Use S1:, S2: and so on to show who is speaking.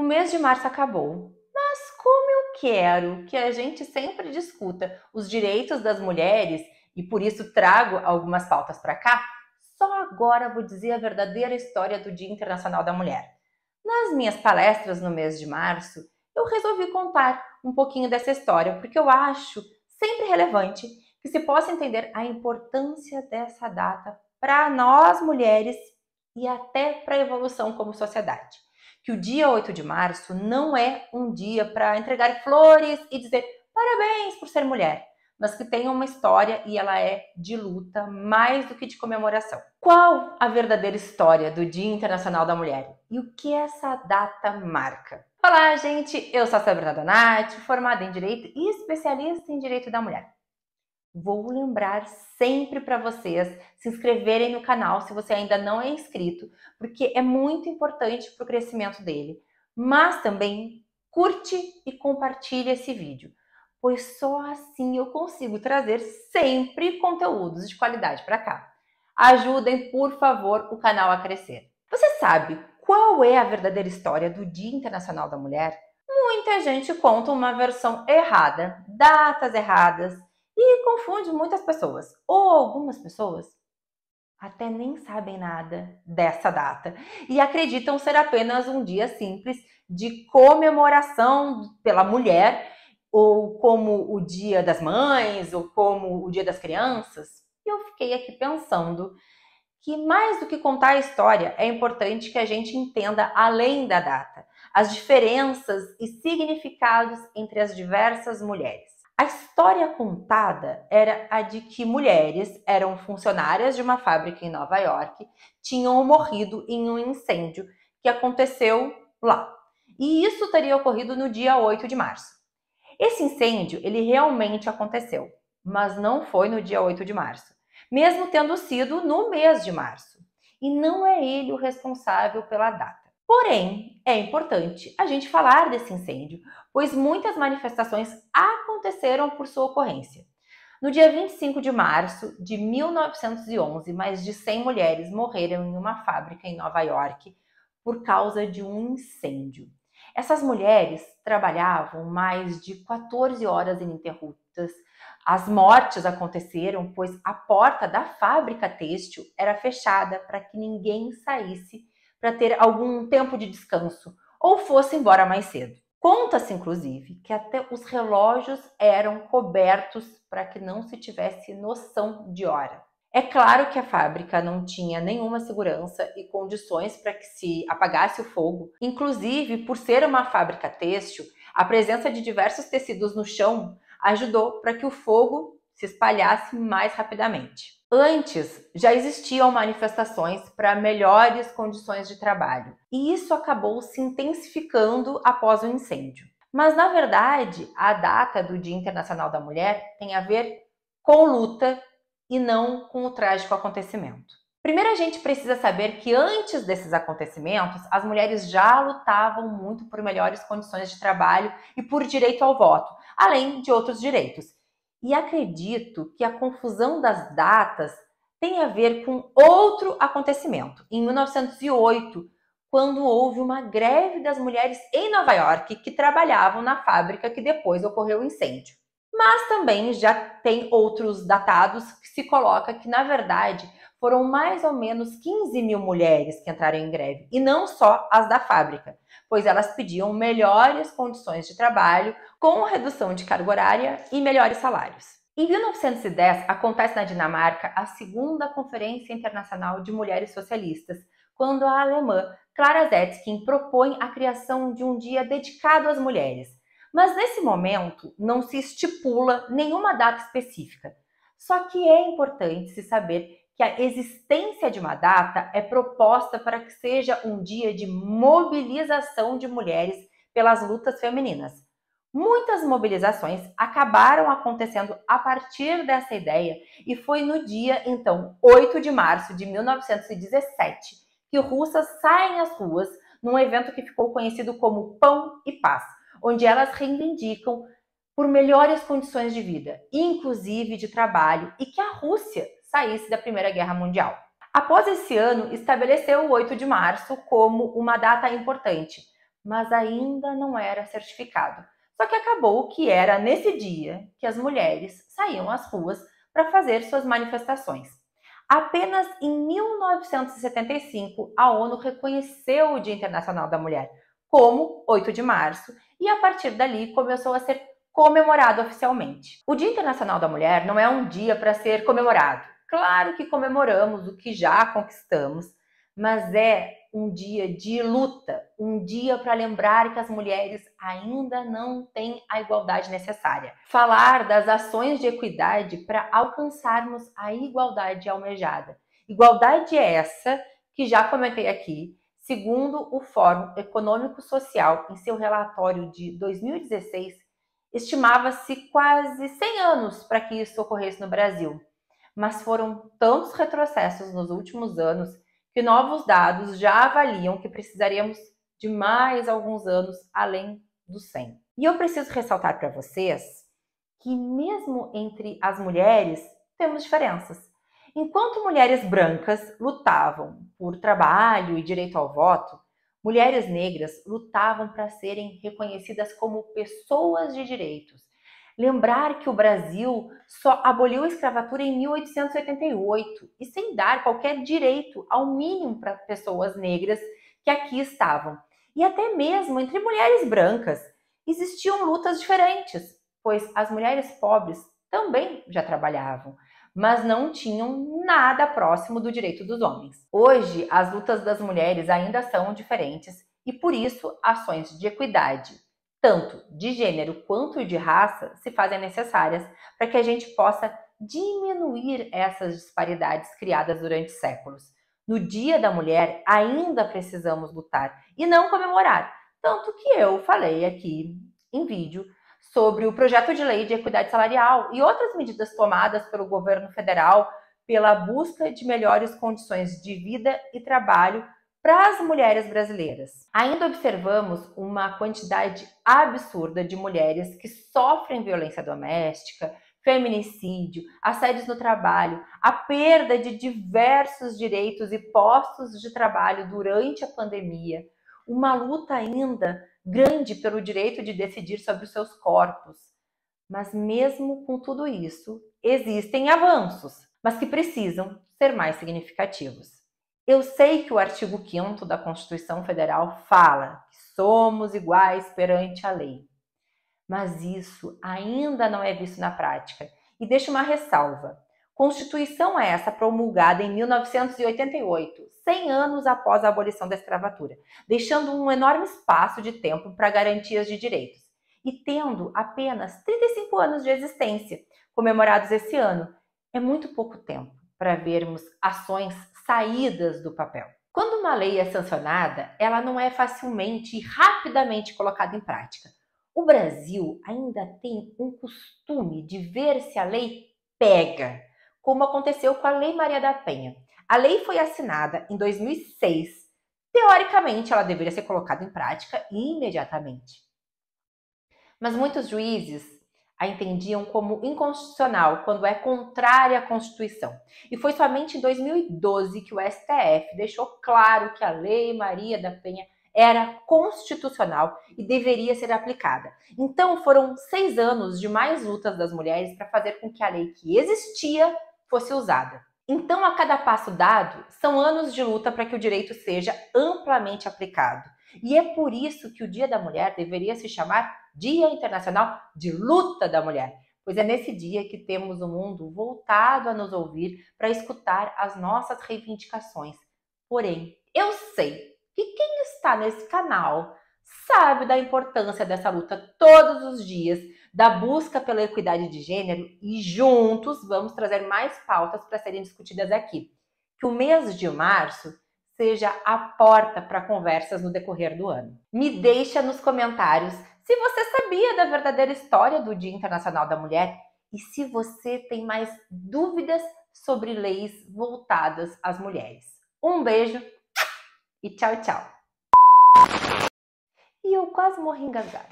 S1: O mês de março acabou, mas como eu quero que a gente sempre discuta os direitos das mulheres e por isso trago algumas pautas para cá, só agora vou dizer a verdadeira história do Dia Internacional da Mulher. Nas minhas palestras no mês de março, eu resolvi contar um pouquinho dessa história, porque eu acho sempre relevante que se possa entender a importância dessa data para nós mulheres e até para a evolução como sociedade. Que o dia 8 de março não é um dia para entregar flores e dizer parabéns por ser mulher, mas que tem uma história e ela é de luta mais do que de comemoração. Qual a verdadeira história do Dia Internacional da Mulher e o que essa data marca? Olá, gente! Eu sou a Sabrina Donati, formada em Direito e especialista em Direito da Mulher. Vou lembrar sempre para vocês se inscreverem no canal se você ainda não é inscrito, porque é muito importante para o crescimento dele. Mas também curte e compartilhe esse vídeo, pois só assim eu consigo trazer sempre conteúdos de qualidade para cá. Ajudem, por favor, o canal a crescer. Você sabe qual é a verdadeira história do Dia Internacional da Mulher? Muita gente conta uma versão errada, datas erradas, e confunde muitas pessoas, ou algumas pessoas até nem sabem nada dessa data e acreditam ser apenas um dia simples de comemoração pela mulher, ou como o Dia das Mães, ou como o Dia das Crianças. E eu fiquei aqui pensando que mais do que contar a história, é importante que a gente entenda além da data, as diferenças e significados entre as diversas mulheres. A história contada era a de que mulheres eram funcionárias de uma fábrica em Nova York, tinham morrido em um incêndio que aconteceu lá. E isso teria ocorrido no dia 8 de março. Esse incêndio, ele realmente aconteceu, mas não foi no dia 8 de março, mesmo tendo sido no mês de março. E não é ele o responsável pela data. Porém, é importante a gente falar desse incêndio, pois muitas manifestações aconteceram por sua ocorrência. No dia 25 de março de 1911, mais de 100 mulheres morreram em uma fábrica em Nova York por causa de um incêndio. Essas mulheres trabalhavam mais de 14 horas ininterruptas. As mortes aconteceram pois a porta da fábrica têxtil era fechada para que ninguém saísse para ter algum tempo de descanso ou fosse embora mais cedo. Conta-se, inclusive, que até os relógios eram cobertos para que não se tivesse noção de hora. É claro que a fábrica não tinha nenhuma segurança e condições para que se apagasse o fogo. Inclusive, por ser uma fábrica têxtil, a presença de diversos tecidos no chão ajudou para que o fogo se espalhasse mais rapidamente. Antes, já existiam manifestações para melhores condições de trabalho, e isso acabou se intensificando após o incêndio. Mas, na verdade, a data do Dia Internacional da Mulher tem a ver com luta e não com o trágico acontecimento. Primeiro, a gente precisa saber que antes desses acontecimentos, as mulheres já lutavam muito por melhores condições de trabalho e por direito ao voto, além de outros direitos. E acredito que a confusão das datas tem a ver com outro acontecimento. Em 1908, quando houve uma greve das mulheres em Nova York que trabalhavam na fábrica que depois ocorreu o incêndio. Mas também já tem outros datados que se coloca que, na verdade, foram mais ou menos 15 mil mulheres que entraram em greve, e não só as da fábrica, pois elas pediam melhores condições de trabalho, com redução de carga horária e melhores salários. Em 1910, acontece na Dinamarca a segunda Conferência Internacional de Mulheres Socialistas, quando a alemã Clara Zetkin propõe a criação de um dia dedicado às mulheres. Mas nesse momento não se estipula nenhuma data específica. Só que é importante se saber que a existência de uma data é proposta para que seja um dia de mobilização de mulheres pelas lutas femininas. Muitas mobilizações acabaram acontecendo a partir dessa ideia e foi no dia, então, 8 de março de 1917, que russas saem às ruas num evento que ficou conhecido como Pão e Paz, onde elas reivindicam por melhores condições de vida, inclusive de trabalho, e que a Rússia saísse da Primeira Guerra Mundial. Após esse ano, estabeleceu o 8 de março como uma data importante mas ainda não era certificado. Só que acabou que era nesse dia que as mulheres saíam às ruas para fazer suas manifestações. Apenas em 1975, a ONU reconheceu o Dia Internacional da Mulher como 8 de março e a partir dali começou a ser comemorado oficialmente. O Dia Internacional da Mulher não é um dia para ser comemorado. Claro que comemoramos o que já conquistamos, mas é um dia de luta, um dia para lembrar que as mulheres ainda não têm a igualdade necessária. Falar das ações de equidade para alcançarmos a igualdade almejada. Igualdade é essa que já comentei aqui, segundo o Fórum Econômico Social, em seu relatório de 2016, estimava-se quase 100 anos para que isso ocorresse no Brasil. Mas foram tantos retrocessos nos últimos anos que novos dados já avaliam que precisaríamos de mais alguns anos além dos 100. E eu preciso ressaltar para vocês que mesmo entre as mulheres temos diferenças. Enquanto mulheres brancas lutavam por trabalho e direito ao voto, mulheres negras lutavam para serem reconhecidas como pessoas de direitos. Lembrar que o Brasil só aboliu a escravatura em 1888 e sem dar qualquer direito ao mínimo para pessoas negras que aqui estavam. E até mesmo entre mulheres brancas existiam lutas diferentes, pois as mulheres pobres também já trabalhavam, mas não tinham nada próximo do direito dos homens. Hoje, as lutas das mulheres ainda são diferentes e, por isso, ações de equidade, tanto de gênero quanto de raça, se fazem necessárias para que a gente possa diminuir essas disparidades criadas durante séculos. No Dia da Mulher, ainda precisamos lutar e não comemorar. Tanto que eu falei aqui em vídeo sobre o projeto de lei de equidade salarial e outras medidas tomadas pelo governo federal pela busca de melhores condições de vida e trabalho para as mulheres brasileiras. Ainda observamos uma quantidade absurda de mulheres que sofrem violência doméstica, feminicídio, assédios no trabalho, a perda de diversos direitos e postos de trabalho durante a pandemia, uma luta ainda grande pelo direito de decidir sobre os seus corpos. Mas mesmo com tudo isso, existem avanços, mas que precisam ser mais significativos. Eu sei que o artigo 5º da Constituição Federal fala que somos iguais perante a lei, mas isso ainda não é visto na prática. E deixo uma ressalva. Constituição essa promulgada em 1988, 100 anos após a abolição da escravatura, deixando um enorme espaço de tempo para garantias de direitos, e tendo apenas 35 anos de existência, comemorados esse ano. É muito pouco tempo para vermos ações saídas do papel. Quando uma lei é sancionada, ela não é facilmente e rapidamente colocada em prática. O Brasil ainda tem um costume de ver se a lei pega, como aconteceu com a Lei Maria da Penha. A lei foi assinada em 2006. Teoricamente, ela deveria ser colocada em prática imediatamente. Mas muitos juízes a entendiam como inconstitucional quando é contrária à Constituição. E foi somente em 2012 que o STF deixou claro que a Lei Maria da Penha era constitucional e deveria ser aplicada. Então foram 6 anos de mais lutas das mulheres para fazer com que a lei que existia fosse usada. Então, a cada passo dado, são anos de luta para que o direito seja amplamente aplicado. E é por isso que o Dia da Mulher deveria se chamar Dia Internacional de Luta da Mulher, pois é nesse dia que temos o mundo voltado a nos ouvir para escutar as nossas reivindicações. Porém, eu sei que quem está nesse canal sabe da importância dessa luta todos os dias, da busca pela equidade de gênero, e juntos vamos trazer mais pautas para serem discutidas aqui. Que o mês de março seja a porta para conversas no decorrer do ano. Me deixa nos comentários se você sabia da verdadeira história do Dia Internacional da Mulher e se você tem mais dúvidas sobre leis voltadas às mulheres. Um beijo e tchau, tchau! E eu quase morri engasgada.